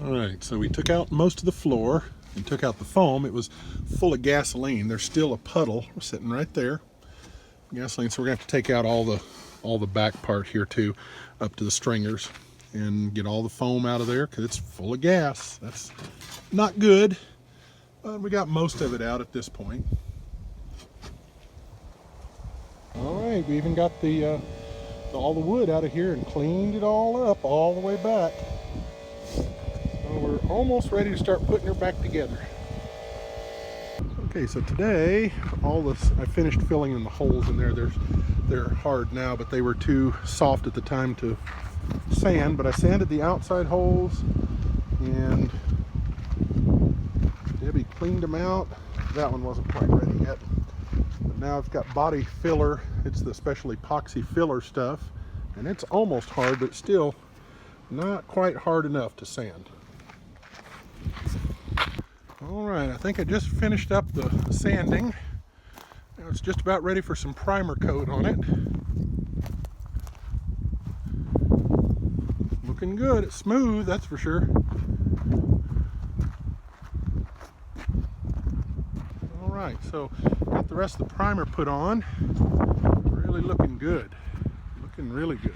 All right, so we took out most of the floor and took out the foam. It was full of gasoline. There's still a puddle sitting right there, gasoline. So we're gonna have to take out all the back part here too, up to the stringers, and get all the foam out of there because it's full of gas. That's not good, but we got most of it out at this point. All right, we even got all the wood out of here and cleaned it all up all the way back. So we're almost ready to start putting her back together. Okay, so today I finished filling in the holes in there. They're hard now, but they were too soft at the time to sand. But I sanded the outside holes, and Debbie cleaned them out. That one wasn't quite ready yet. But now I've got body filler. It's the special epoxy filler stuff, and it's almost hard, but still not quite hard enough to sand. All right, I think I just finished up the sanding. Now it's just about ready for some primer coat on it. Looking good. It's smooth, that's for sure. All right, so got the rest of the primer put on. Really looking good. Looking really good.